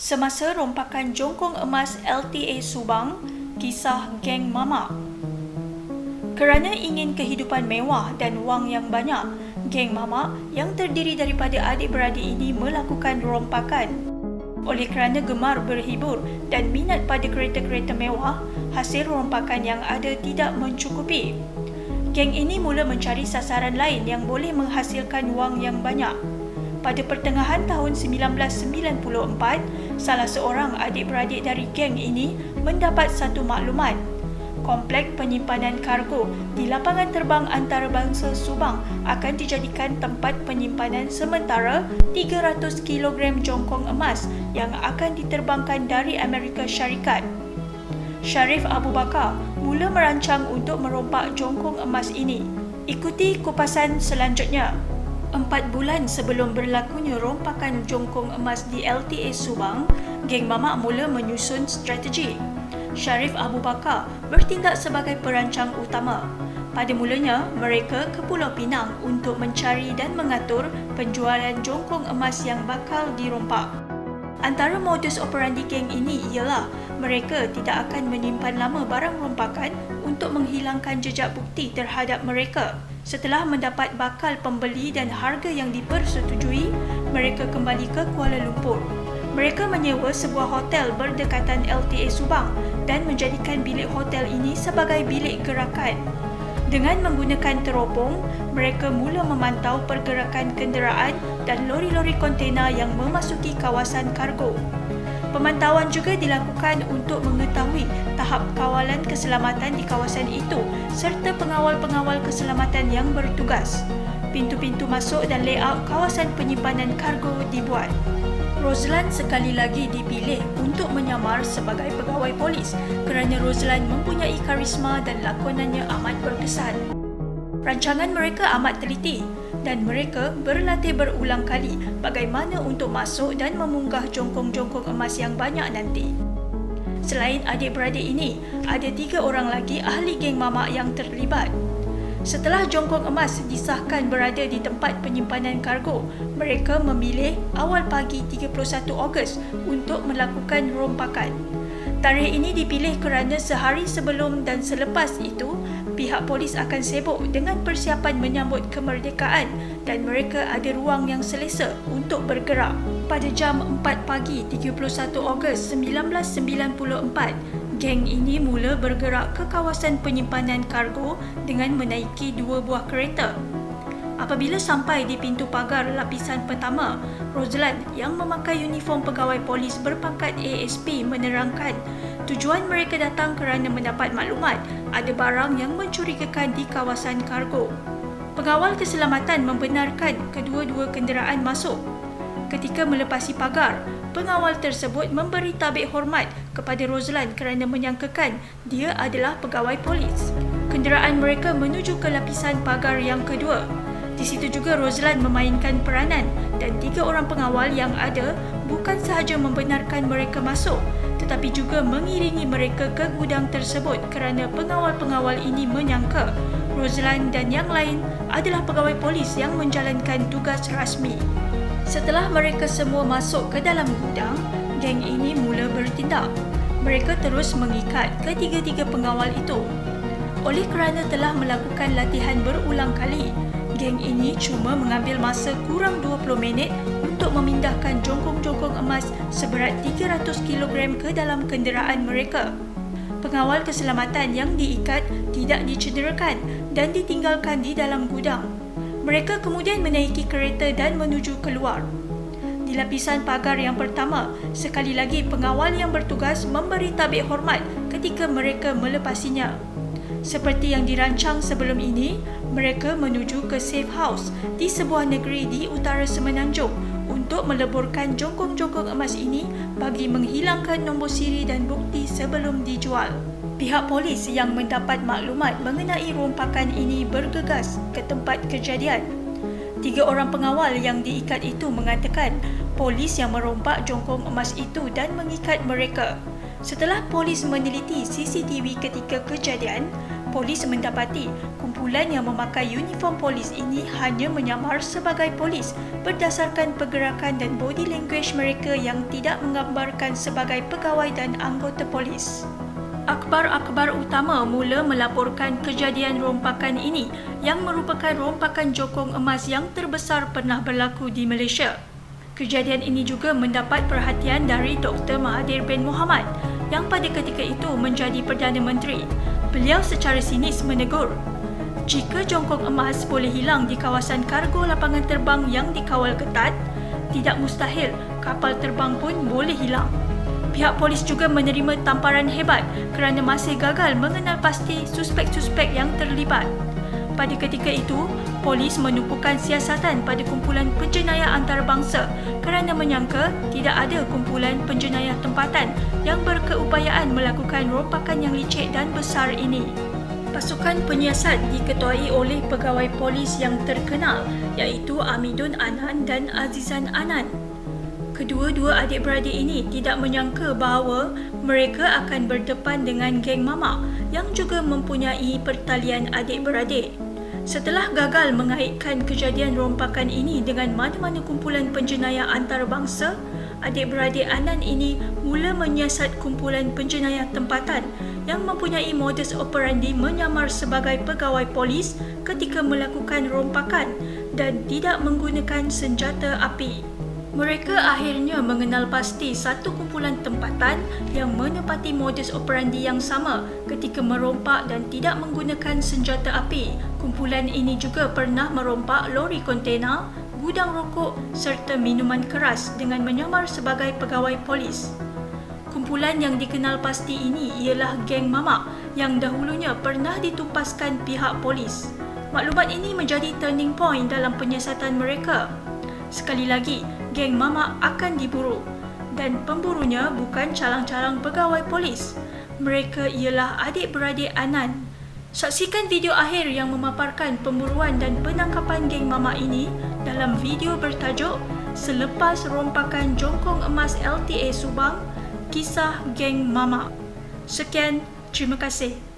Semasa rompakan jongkong emas LTA Subang, kisah geng mamak. Kerana ingin kehidupan mewah dan wang yang banyak, geng mamak yang terdiri daripada adik-beradik ini melakukan rompakan. Oleh kerana gemar berhibur dan minat pada kereta-kereta mewah, hasil rompakan yang ada tidak mencukupi. Geng ini mula mencari sasaran lain yang boleh menghasilkan wang yang banyak. Pada pertengahan tahun 1994, salah seorang adik-beradik dari geng ini mendapat satu maklumat. Komplek penyimpanan kargo di lapangan terbang antarabangsa Subang akan dijadikan tempat penyimpanan sementara 300 kg jongkong emas yang akan diterbangkan dari Amerika Syarikat. Sharif Abu Bakar mula merancang untuk merompak jongkong emas ini. Ikuti kupasan selanjutnya. 4 bulan sebelum berlakunya rompakan jongkong emas di LTA Subang, geng mamak mula menyusun strategi. Sharif Abu Bakar bertindak sebagai perancang utama. Pada mulanya, mereka ke Pulau Pinang untuk mencari dan mengatur penjualan jongkong emas yang bakal dirompak. Antara modus operandi geng ini ialah mereka tidak akan menyimpan lama barang rompakan untuk menghilangkan jejak bukti terhadap mereka. Setelah mendapat bakal pembeli dan harga yang dipersetujui, mereka kembali ke Kuala Lumpur. Mereka menyewa sebuah hotel berdekatan LTA Subang dan menjadikan bilik hotel ini sebagai bilik gerakan. Dengan menggunakan teropong, mereka mula memantau pergerakan kenderaan dan lori-lori kontena yang memasuki kawasan kargo. Pemantauan juga dilakukan untuk mengetahui tahap kawalan keselamatan di kawasan itu serta pengawal-pengawal keselamatan yang bertugas. Pintu-pintu masuk dan layout kawasan penyimpanan kargo dibuat. Roslan sekali lagi dipilih untuk menyamar sebagai pegawai polis kerana Roslan mempunyai karisma dan lakonannya amat berkesan. Rancangan mereka amat teliti dan mereka berlatih berulang kali bagaimana untuk masuk dan memunggah jongkong-jongkong emas yang banyak nanti. Selain adik-beradik ini, ada 3 orang lagi ahli geng mamak yang terlibat. Setelah jongkong emas disahkan berada di tempat penyimpanan kargo, mereka memilih awal pagi 31 Ogos untuk melakukan rompakan. Tarikh ini dipilih kerana sehari sebelum dan selepas itu, pihak polis akan sibuk dengan persiapan menyambut kemerdekaan dan mereka ada ruang yang selesa untuk bergerak. Pada jam 4 pagi 31 Ogos 1994, geng ini mula bergerak ke kawasan penyimpanan kargo dengan menaiki 2 buah kereta. Apabila sampai di pintu pagar lapisan pertama, Roslan yang memakai uniform pegawai polis berpangkat ASP menerangkan tujuan mereka datang kerana mendapat maklumat ada barang yang mencurigakan di kawasan kargo. Pengawal keselamatan membenarkan kedua-dua kenderaan masuk. Ketika melepasi pagar, pengawal tersebut memberi tabik hormat kepada Roslan kerana menyangkakan dia adalah pegawai polis. Kenderaan mereka menuju ke lapisan pagar yang kedua. Di situ juga Roslan memainkan peranan dan 3 orang pengawal yang ada bukan sahaja membenarkan mereka masuk tetapi juga mengiringi mereka ke gudang tersebut kerana pengawal-pengawal ini menyangka Roslan dan yang lain adalah pegawai polis yang menjalankan tugas rasmi. Setelah mereka semua masuk ke dalam gudang, geng ini mula bertindak. Mereka terus mengikat ketiga-tiga pengawal itu. Oleh kerana telah melakukan latihan berulang kali, geng ini cuma mengambil masa kurang 20 minit untuk memindahkan jongkong-jongkong emas seberat 300 kg ke dalam kenderaan mereka. Pengawal keselamatan yang diikat tidak dicederakan dan ditinggalkan di dalam gudang. Mereka kemudian menaiki kereta dan menuju keluar. Di lapisan pagar yang pertama, sekali lagi pengawal yang bertugas memberi tabik hormat ketika mereka melepasinya. Seperti yang dirancang sebelum ini, mereka menuju ke safe house di sebuah negeri di utara Semenanjung untuk meleburkan jongkong-jongkong emas ini bagi menghilangkan nombor siri dan bukti sebelum dijual. Pihak polis yang mendapat maklumat mengenai rompakan ini bergegas ke tempat kejadian. 3 orang pengawal yang diikat itu mengatakan polis yang merompak jongkong emas itu dan mengikat mereka. Setelah polis meneliti CCTV ketika kejadian, Polis mendapati kumpulan yang memakai uniform polis ini hanya menyamar sebagai polis berdasarkan pergerakan dan body language mereka yang tidak menggambarkan sebagai pegawai dan anggota polis. Akhbar-akhbar utama mula melaporkan kejadian rompakan ini yang merupakan rompakan jokong emas yang terbesar pernah berlaku di Malaysia. Kejadian ini juga mendapat perhatian dari Dr. Mahathir bin Mohamad yang pada ketika itu menjadi Perdana Menteri. Beliau secara sinis menegur, jika jongkong emas boleh hilang di kawasan kargo lapangan terbang yang dikawal ketat, tidak mustahil kapal terbang pun boleh hilang. Pihak polis juga menerima tamparan hebat kerana masih gagal mengenal pasti suspek-suspek yang terlibat. Pada ketika itu, polis menumpukan siasatan pada kumpulan penjenayah antarabangsa kerana menyangka tidak ada kumpulan penjenayah tempatan yang berkeupayaan melakukan rompakan yang licik dan besar ini. Pasukan penyiasat diketuai oleh pegawai polis yang terkenal iaitu Amidun Anan dan Azizan Anan. Kedua-dua adik-beradik ini tidak menyangka bahawa mereka akan berdepan dengan geng mamak yang juga mempunyai pertalian adik-beradik. Setelah gagal mengaitkan kejadian rompakan ini dengan mana-mana kumpulan penjenayah antarabangsa, adik-beradik Anan ini mula menyiasat kumpulan penjenayah tempatan yang mempunyai modus operandi menyamar sebagai pegawai polis ketika melakukan rompakan dan tidak menggunakan senjata api. Mereka akhirnya mengenal pasti satu kumpulan tempatan yang menepati modus operandi yang sama ketika merompak dan tidak menggunakan senjata api. Kumpulan ini juga pernah merompak lori kontena, gudang rokok serta minuman keras dengan menyamar sebagai pegawai polis. Kumpulan yang dikenal pasti ini ialah geng mamak yang dahulunya pernah ditumpaskan pihak polis. Maklumat ini menjadi turning point dalam penyiasatan mereka. Sekali lagi, geng mamak akan diburu dan pemburunya bukan calang-calang pegawai polis. Mereka ialah adik-beradik Anan. Saksikan video akhir yang memaparkan pemburuan dan penangkapan geng mamak ini dalam video bertajuk Selepas Rompakan Jongkong Emas LTA Subang, Kisah Geng Mamak. Sekian, terima kasih.